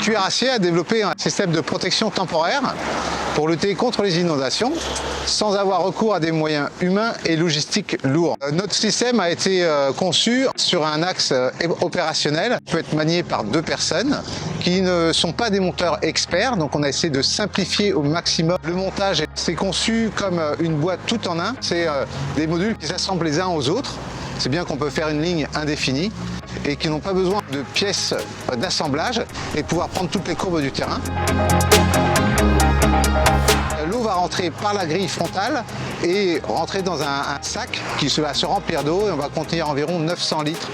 Cuirassiers a développé un système de protection temporaire pour lutter contre les inondations sans avoir recours à des moyens humains et logistiques lourds. Notre système a été conçu sur un axe opérationnel qui peut être manié par 2 personnes qui ne sont pas des monteurs experts, donc on a essayé de simplifier au maximum le montage. C'est conçu comme une boîte tout en un, c'est des modules qui s'assemblent les uns aux autres. C'est bien qu'on peut faire une ligne indéfinie et qui n'ont pas besoin de pièces d'assemblage et pouvoir prendre toutes les courbes du terrain. L'eau va rentrer par la grille frontale et rentrer dans un sac qui va se remplir d'eau et on va contenir environ 900 litres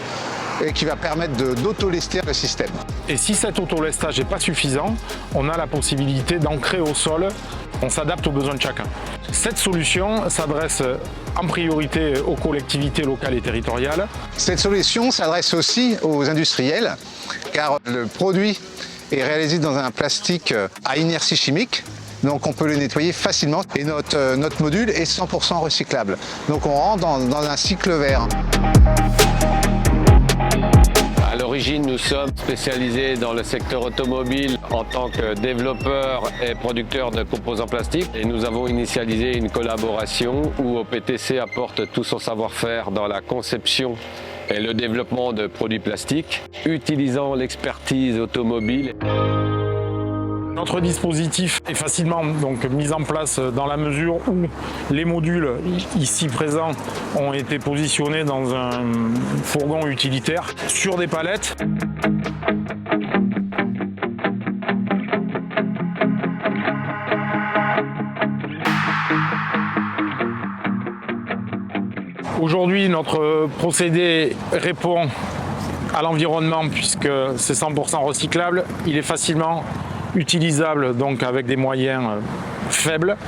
et qui va permettre d'autolester le système. Et si cet autolestage n'est pas suffisant, on a la possibilité d'ancrer au sol. On s'adapte aux besoins de chacun. Cette solution s'adresse en priorité aux collectivités locales et territoriales. Cette solution s'adresse aussi aux industriels car le produit est réalisé dans un plastique à inertie chimique. Donc on peut le nettoyer facilement et notre module est 100% recyclable. Donc on rentre dans un cycle vert. À l'origine, nous sommes spécialisés dans le secteur automobile en tant que développeurs et producteurs de composants plastiques. Et nous avons initialisé une collaboration où OPTC apporte tout son savoir-faire dans la conception et le développement de produits plastiques, utilisant l'expertise automobile. Notre dispositif est facilement mis en place dans la mesure où les modules ici présents ont été positionnés dans un fourgon utilitaire sur des palettes. Aujourd'hui, notre procédé répond à l'environnement puisque c'est 100% recyclable. Il est facilement utilisable donc avec des moyens faibles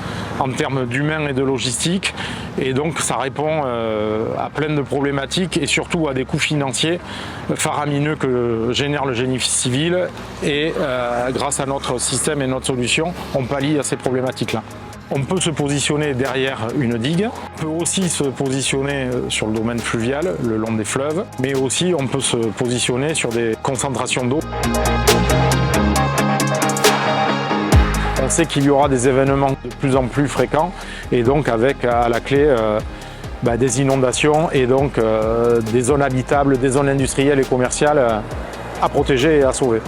en termes d'humains et de logistique et donc ça répond à plein de problématiques et surtout à des coûts financiers faramineux que génère le génie civil et grâce à notre système et notre solution on pallie à ces problématiques-là. On peut se positionner derrière une digue, on peut aussi se positionner sur le domaine fluvial, le long des fleuves, mais aussi on peut se positionner sur des concentrations d'eau. On sait qu'il y aura des événements de plus en plus fréquents et donc avec à la clé des inondations et donc des zones habitables, des zones industrielles et commerciales à protéger et à sauver.